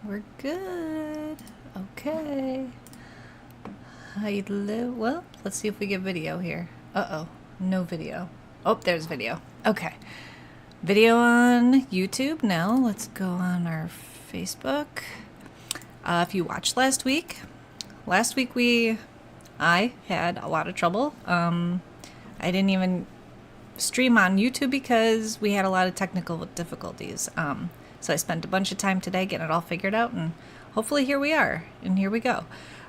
We're good. Okay. Hello. Well, let's see if we get video here. Uh-oh. No video. Oh, there's video. Okay. Video on YouTube now. Let's go on our Facebook. If you watched last week I had a lot of trouble. I didn't even stream on YouTube because we had a lot of technical difficulties. So I spent a bunch of time today getting it all figured out, and hopefully here we are, and here we go.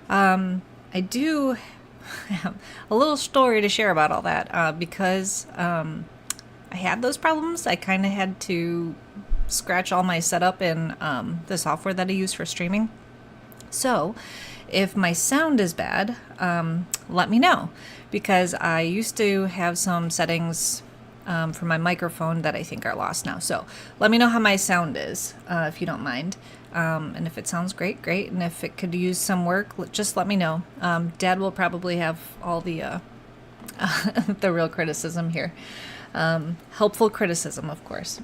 I do have a little story to share about all that because I had those problems. I kind of had to scratch all my setup in the software that I use for streaming. So if my sound is bad, let me know, because I used to have some settings for my microphone that I think are lost now. So let me know how my sound is, if you don't mind. And if it sounds great. And if it could use some work, just let me know. Dad will probably have all the the real criticism here. Helpful criticism, of course.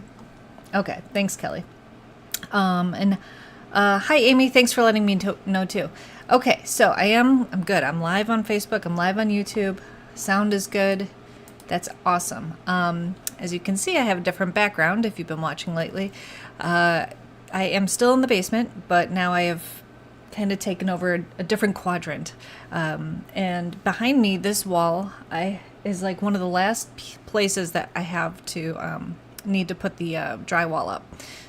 Okay, thanks, Kelly. And hi, Amy. Thanks for letting me know too. Okay, so I'm good. I'm live on Facebook. I'm live on YouTube. Sound is good. That's awesome. As you can see, I have a different background if you've been watching lately. I am still in the basement, but now I have kind of taken over a different quadrant. And behind me, this wall is like one of the last places that I have to need to put the drywall up.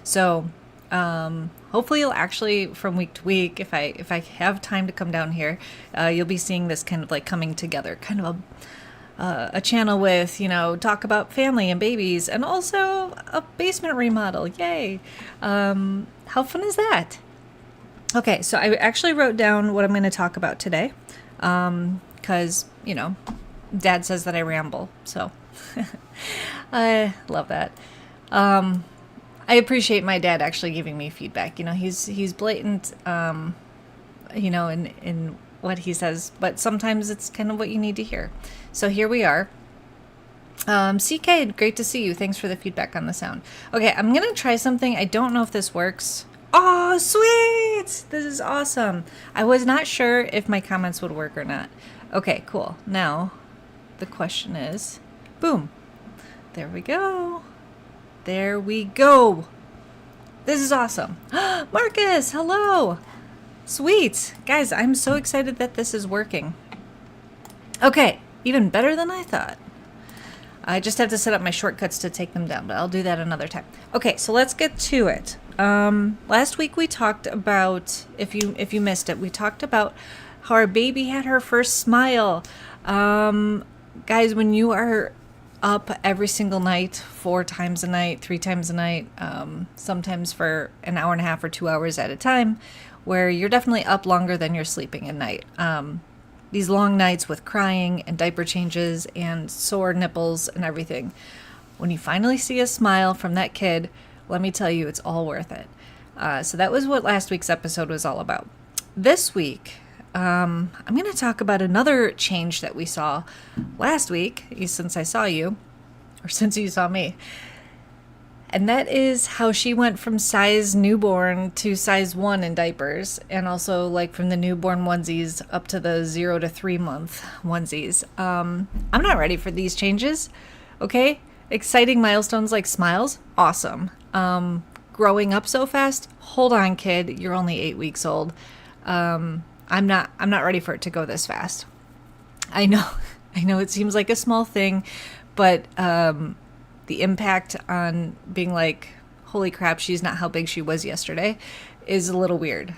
So hopefully you'll actually, from week to week, if I have time to come down here, you'll be seeing this kind of like coming together, kind of a channel with, talk about family and babies, and also a basement remodel. Yay! How fun is that? Okay, so I actually wrote down what I'm going to talk about today, because, Dad says that I ramble, so I love that. I appreciate my dad actually giving me feedback. He's blatant, in what he says, but sometimes it's kind of what you need to hear. So here we are. CK, great to see you. Thanks for the feedback on the sound. Okay, I'm going to try something. I don't know if this works. Oh, sweet! This is awesome. I was not sure if my comments would work or not. Okay, cool. Now, the question is, boom. There we go. There we go. This is awesome. Marcus, hello. Sweet. Guys, I'm so excited that this is working. Okay, even better than I thought. I just have to set up my shortcuts to take them down, but I'll do that another time. Okay, so let's get to it. Last week we talked about, if you missed it, we talked about how our baby had her first smile. Guys, when you are up every single night, 4 times a night, 3 times a night, sometimes for an hour and a half or 2 hours at a time, where you're definitely up longer than you're sleeping at night. These long nights with crying and diaper changes and sore nipples and everything. When you finally see a smile from that kid, let me tell you, it's all worth it. So that was what last week's episode was all about. This week, I'm going to talk about another change that we saw last week, since I saw you, or since you saw me. And that is how she went from size newborn to size 1 in diapers, and also like from the newborn onesies up to the 0 to 3 month onesies. I'm not ready for these changes. Okay? Exciting milestones like smiles, awesome. Growing up so fast, hold on, kid, you're only 8 weeks old. I'm not ready for it to go this fast. I know it seems like a small thing, but the impact on being like, holy crap, she's not how big she was yesterday, is a little weird.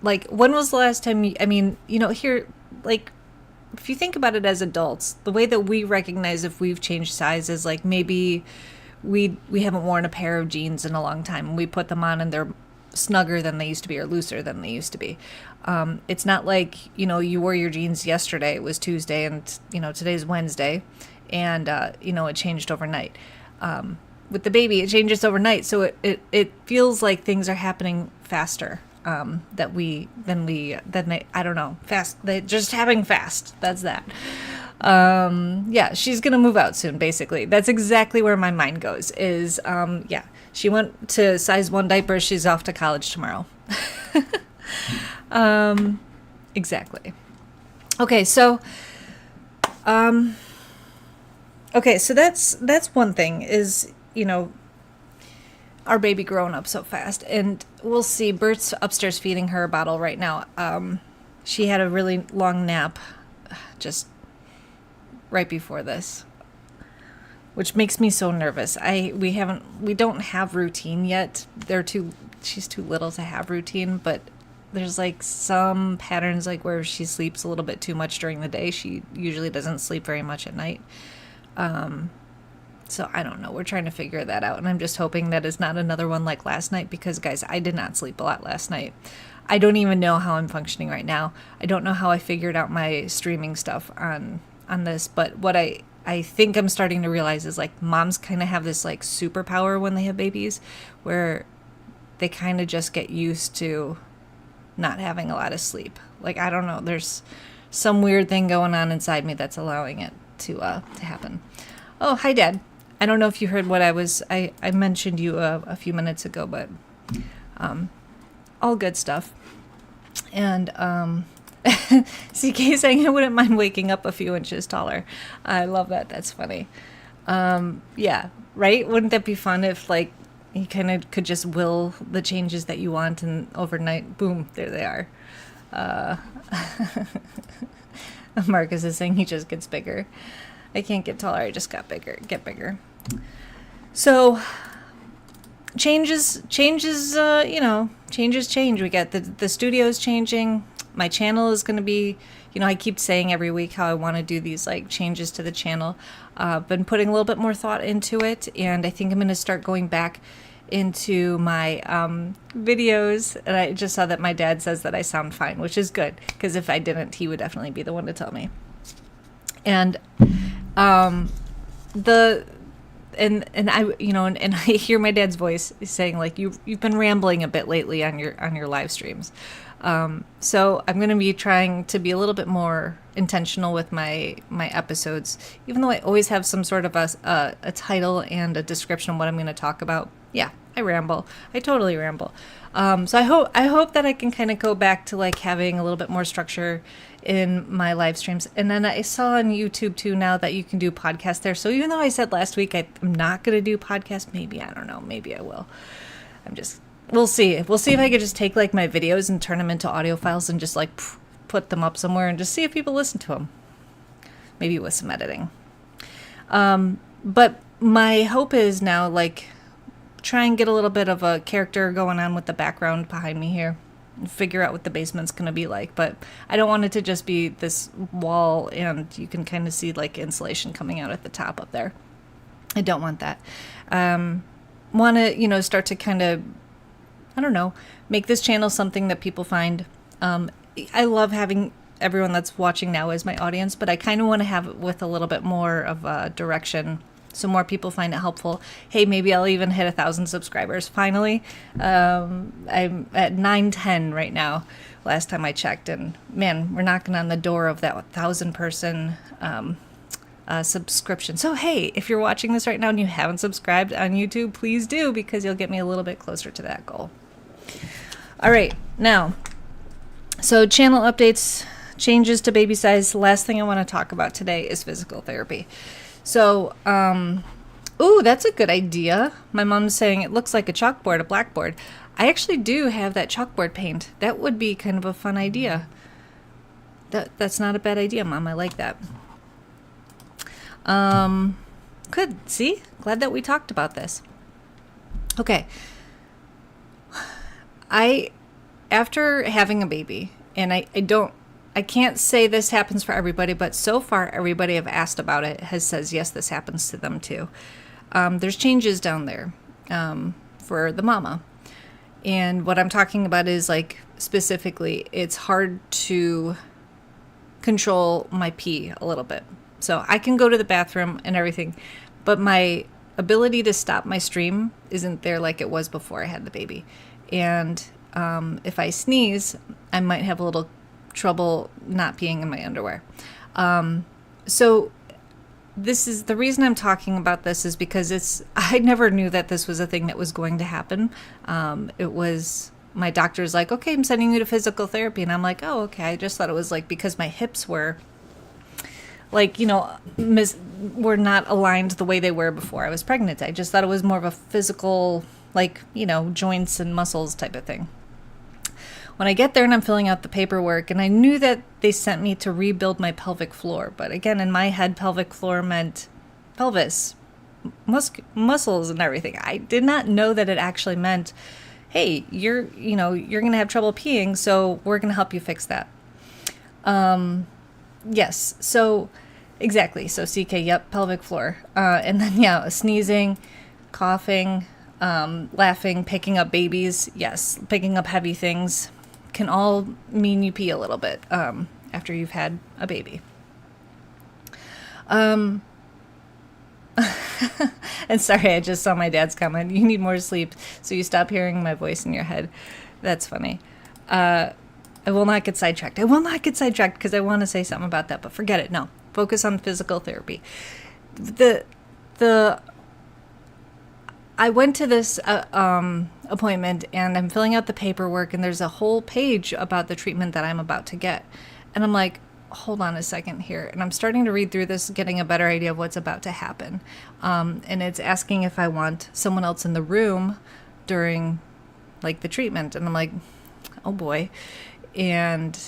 Like, when was the last time here, like, if you think about it as adults, the way that we recognize if we've changed size is like, maybe we haven't worn a pair of jeans in a long time, and we put them on and they're snugger than they used to be or looser than they used to be. It's not like, you wore your jeans yesterday, it was Tuesday, and today's Wednesday, and it changed overnight. With the baby, it changes overnight, so it feels like things are happening faster than I don't know, fast. They just having fast. That's that. Yeah, she's gonna move out soon. Basically, that's exactly where my mind goes. Is She went to size 1 diaper. She's off to college tomorrow. Exactly. Okay, so that's one thing is, our baby growing up so fast, and we'll see. Bert's upstairs feeding her a bottle right now. She had a really long nap just right before this, which makes me so nervous. We don't have routine yet. She's too little to have routine, but there's like some patterns like where she sleeps a little bit too much during the day. She usually doesn't sleep very much at night. So I don't know. We're trying to figure that out. And I'm just hoping that it's not another one like last night, because guys, I did not sleep a lot last night. I don't even know how I'm functioning right now. I don't know how I figured out my streaming stuff on this, but what I think I'm starting to realize is like moms kind of have this like superpower when they have babies where they kind of just get used to not having a lot of sleep. Like, I don't know. There's some weird thing going on inside me that's allowing it to happen. Oh, hi, Dad. I don't know if you heard what I mentioned you a few minutes ago, but all good stuff. And CK saying I wouldn't mind waking up a few inches taller. I love that. That's funny. Yeah, right? Wouldn't that be fun if like you kind of could just will the changes that you want and overnight, boom, there they are. Marcus is saying he just gets bigger. I can't get taller. I just get bigger. So changes, change. We got the studio's changing. My channel is going to be, I keep saying every week how I want to do these like changes to the channel. Been putting a little bit more thought into it, and I think I'm going to start going back into my videos. And I just saw that my dad says that I sound fine, which is good, because if I didn't, he would definitely be the one to tell me. And and I hear my dad's voice saying like you've been rambling a bit lately on your live streams. So I'm going to be trying to be a little bit more intentional with my episodes, even though I always have some sort of a title and a description of what I'm going to talk about. Yeah, I ramble. I totally ramble. So I hope that I can kind of go back to like having a little bit more structure in my live streams. And then I saw on YouTube too now that you can do podcasts there. So even though I said last week I'm not going to do podcasts, maybe, I don't know, maybe I will. We'll see. We'll see if I could just take like my videos and turn them into audio files and just like put them up somewhere and just see if people listen to them. Maybe with some editing. But my hope is now like try and get a little bit of a character going on with the background behind me here and figure out what the basement's going to be like. But I don't want it to just be this wall and you can kind of see like insulation coming out at the top up there. I don't want that. Want to, start to kind of, I don't know, make this channel something that people find. I love having everyone that's watching now as my audience, but I kind of want to have it with a little bit more of a direction so more people find it helpful. Hey, maybe I'll even hit 1,000 subscribers finally. I'm at 910 right now, last time I checked, and man, we're knocking on the door of that 1,000 person subscription. So hey, if you're watching this right now and you haven't subscribed on YouTube, please do, because you'll get me a little bit closer to that goal. All right, now, so channel updates, changes to baby size. The last thing I want to talk about today is physical therapy. So, ooh, that's a good idea. My mom's saying it looks like a chalkboard, a blackboard. I actually do have that chalkboard paint. That would be kind of a fun idea. That's not a bad idea, Mom. I like that. Good. See? Glad that we talked about this. Okay. After having a baby, and I can't say this happens for everybody, but so far everybody I've asked about it says yes, this happens to them too. There's changes down there for the mama. And what I'm talking about is like specifically, it's hard to control my pee a little bit. So I can go to the bathroom and everything, but my ability to stop my stream isn't there like it was before I had the baby. And if I sneeze, I might have a little trouble not peeing in my underwear. So this is the reason I'm talking about this is because I never knew that this was a thing that was going to happen. It was my doctor's like, okay, I'm sending you to physical therapy. And I'm like, oh, okay. I just thought it was like because my hips were like, were not aligned the way they were before I was pregnant. I just thought it was more of a physical, like, joints and muscles type of thing. When I get there and I'm filling out the paperwork, and I knew that they sent me to rebuild my pelvic floor. But again, in my head, pelvic floor meant pelvis, muscles and everything. I did not know that it actually meant, hey, you're going to have trouble peeing, so we're going to help you fix that. Yes. So exactly. So CK, yep. Pelvic floor. And then, sneezing, coughing, laughing, picking up babies. Yes. Picking up heavy things can all mean you pee a little bit, after you've had a baby. And sorry, I just saw my dad's comment. You need more sleep, so you stop hearing my voice in your head. That's funny. I will not get sidetracked. Because I want to say something about that, but forget it. No, focus on physical therapy. I went to this appointment, and I'm filling out the paperwork, and there's a whole page about the treatment that I'm about to get. And I'm like, hold on a second here. And I'm starting to read through this, getting a better idea of what's about to happen. And it's asking if I want someone else in the room during, like, the treatment. And I'm like, oh boy. And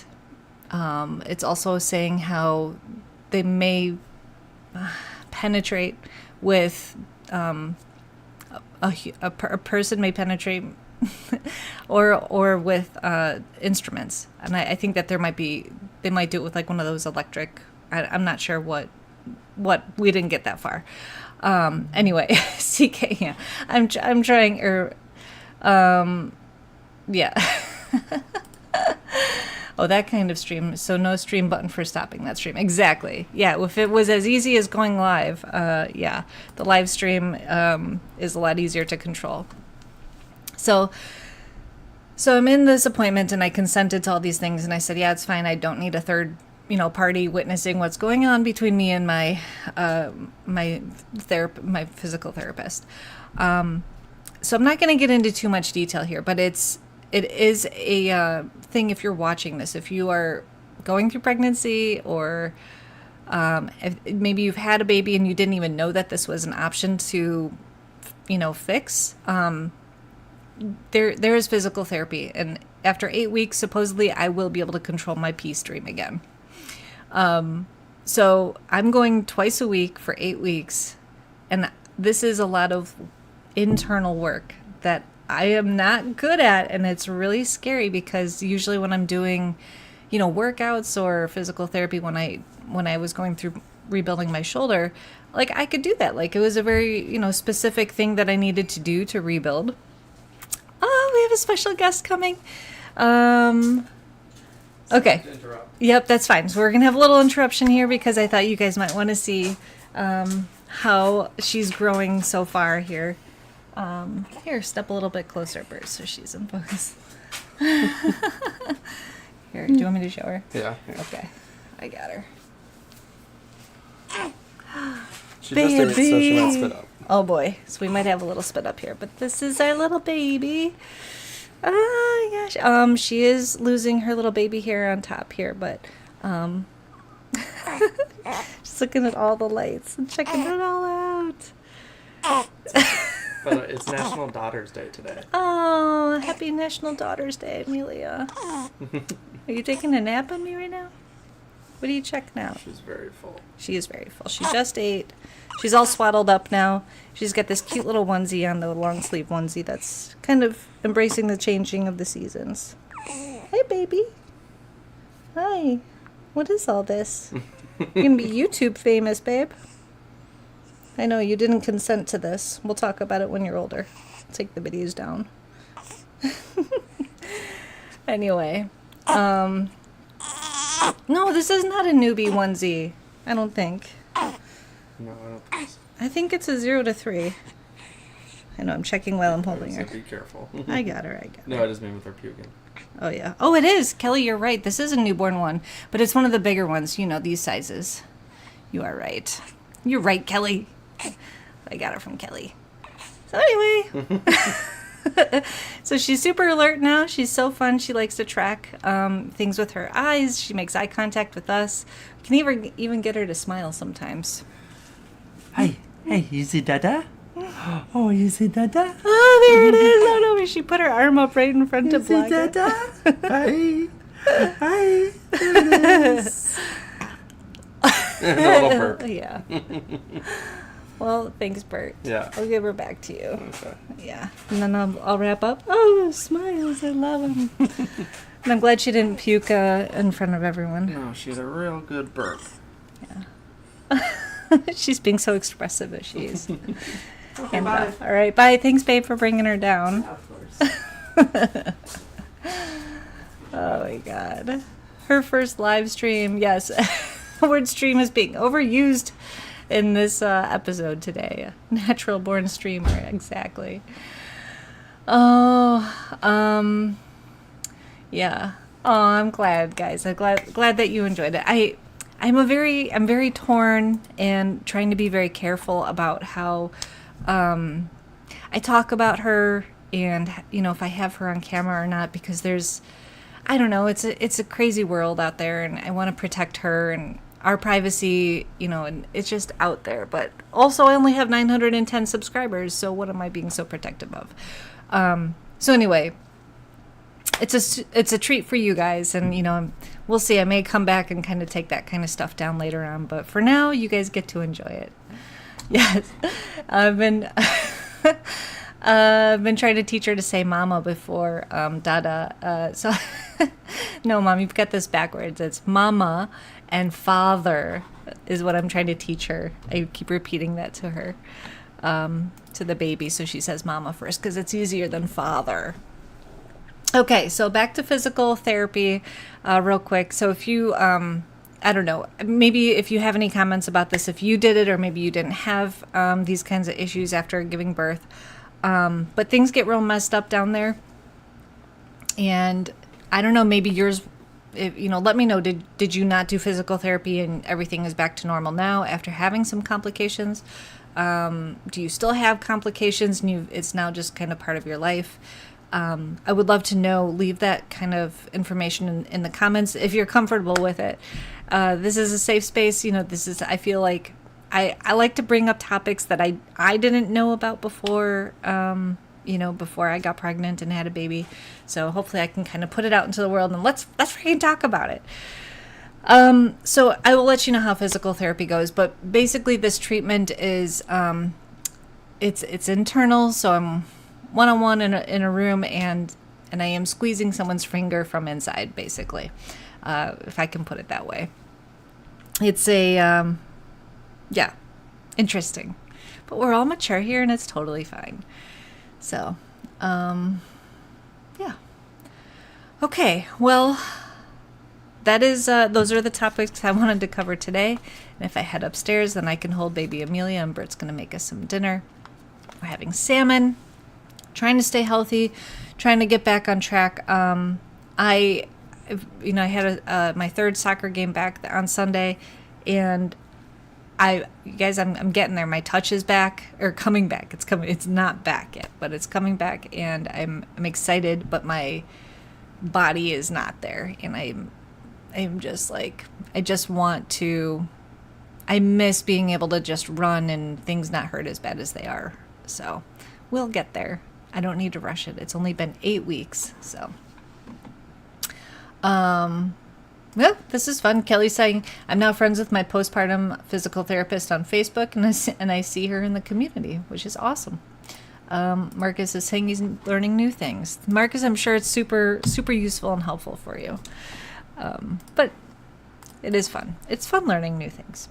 it's also saying how they may penetrate with... a person may penetrate or with instruments, and I think that they might do it with like one of those electric. I'm not sure what we didn't get that far. Anyway, CK, yeah, I'm trying yeah. Oh, that kind of stream. So no stream button for stopping that stream. Exactly. Yeah, if it was as easy as going live, yeah, the live stream is a lot easier to control. So I'm in this appointment, and I consented to all these things, and I said, yeah, it's fine. I don't need a third, party witnessing what's going on between me and my physical therapist. So I'm not going to get into too much detail here, but it is a thing if you're watching this, if you are going through pregnancy, or if maybe you've had a baby and you didn't even know that this was an option to, fix. There is physical therapy, and after 8 weeks, supposedly I will be able to control my pee stream again. So I'm going twice a week for 8 weeks, and this is a lot of internal work that I am not good at, and it's really scary because usually when I'm doing, workouts or physical therapy, when I was going through rebuilding my shoulder, like I could do that. Like it was a very, specific thing that I needed to do to rebuild. Oh, we have a special guest coming. Okay. Yep, that's fine. So we're going to have a little interruption here because I thought you guys might want to see how she's growing so far here. Here, step a little bit closer, Bert, so she's in focus. Here, do you want me to show her? Yeah. Okay, I got her. She just ate, so she might spit up. Oh boy, so we might have a little spit up here, but this is our little baby. Oh gosh, she is losing her little baby hair on top here, but just looking at all the lights and checking it all out. But it's National Daughters Day today. Oh, happy National Daughters Day, Amelia. Are you taking a nap on me right now? What do you check now? She's very full. She is very full. She just ate. She's all swaddled up now. She's got this cute little onesie on, the long sleeve onesie that's kind of embracing the changing of the seasons. Hey, baby. Hi. What is all this? You're going to be YouTube famous, babe. I know you didn't consent to this. We'll talk about it when you're older. Take the videos down. Anyway. No, this is not a newbie onesie. I don't think. No, I don't think so. I think it's a 0 to 3. I know, I'm checking while I'm holding her. So be careful. I got her. No, it is me with her puking. Oh, yeah. Oh, it is. Kelly, you're right. This is a newborn one, but it's one of the bigger ones, these sizes. You are right. You're right, Kelly. I got it from Kelly. So anyway, so she's super alert now. She's so fun. She likes to track things with her eyes. She makes eye contact with us. We can even get her to smile sometimes. Hey, you see Dada? Oh, you see Dada? Oh, there it is. Oh no, she put her arm up right in front of See Blanca. Dada? Hi. Hi. There it is. The little burp. Yeah. Well, thanks, Bert. Yeah. I'll give her back to you. Okay. Yeah. And then I'll wrap up. Oh, smiles. I love them. And I'm glad she didn't puke in front of everyone. No, she's a real good burp. She's being so expressive as she is. Okay, And, bye. all right. Bye. Thanks, babe, for bringing her down. Of course. Oh, my God. Her first live stream. Yes. The word stream is being overused in this episode today. Natural born streamer. Exactly. Oh, yeah. Oh, I'm glad, guys. I'm glad that you enjoyed it. I'm very torn and trying to be very careful about how I talk about her and, you know, if I have her on camera or not, because I don't know, it's a crazy world out there, and I want to protect her and our privacy, you know, and it's just out there. But also I only have 910 subscribers, so what am I being so protective of? So anyway, it's a treat for you guys, and, you know, we'll see. I may come back and kind of take that kind of stuff down later on, but for now, you guys get to enjoy it. Yes, I've been trying to teach her to say "mama" before "dada." So no, Mom, you've got this backwards. It's "mama" and "father" is what I'm trying to teach her. I keep repeating that to her, to the baby, so she says "mama" first because it's easier than "father." Okay, so back to physical therapy real quick. So if you, I don't know, maybe if you have any comments about this, if you did it or maybe you didn't have these kinds of issues after giving birth, but things get real messed up down there. And I don't know, maybe yours, let me know, did you not do physical therapy and everything is back to normal now after having some complications? Do you still have complications and it's now just kind of part of your life? I would love to know. Leave that kind of information in the comments if you're comfortable with it. This is a safe space. You know, I feel like I like to bring up topics that I didn't know about before, before I got pregnant and had a baby. So hopefully I can kind of put it out into the world and let's freaking talk about it. So I will let you know how physical therapy goes, but basically this treatment is, it's internal. So I'm one-on-one in a room and I am squeezing someone's finger from inside, basically, if I can put it that way. It's interesting, but we're all mature here and it's totally fine. So, yeah. Okay. Well, that is, those are the topics I wanted to cover today. And if I head upstairs, then I can hold baby Amelia and Bert's going to make us some dinner. We're having salmon. Trying to stay healthy, trying to get back on track. I had my third soccer game back on Sunday, and I'm getting there. My touch is back, or coming back. It's coming. It's not back yet, but it's coming back, and I'm excited. But my body is not there, and I'm just like, I just want to. I miss being able to just run and things not hurt as bad as they are. So we'll get there. I don't need to rush it. It's only been 8 weeks, so. Well, this is fun. Kelly's saying, I'm now friends with my postpartum physical therapist on Facebook, and I see her in the community, which is awesome. Marcus is saying he's learning new things. Marcus, I'm sure it's super, super useful and helpful for you. But it is fun. It's fun learning new things.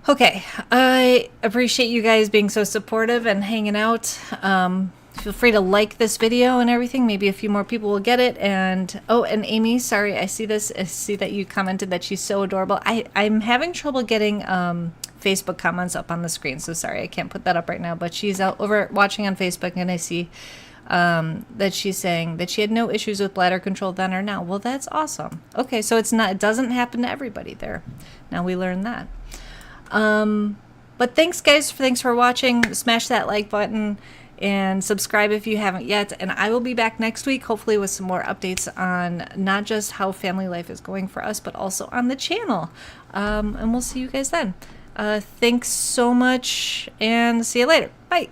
Okay, I appreciate you guys being so supportive and hanging out. Feel free to like this video and everything. Maybe a few more people will get it. And Amy, sorry, I see this. I see that you commented that she's so adorable. I'm having trouble getting Facebook comments up on the screen, so sorry, I can't put that up right now. But she's out over watching on Facebook, and I see that she's saying that she had no issues with bladder control then or now. Well, that's awesome. Okay, so it doesn't happen to everybody there. Now we learned that. But thanks, guys. Thanks for watching. Smash that like button and subscribe if you haven't yet. And I will be back next week, hopefully with some more updates on not just how family life is going for us, but also on the channel. And we'll see you guys then. Thanks so much, and see you later. Bye.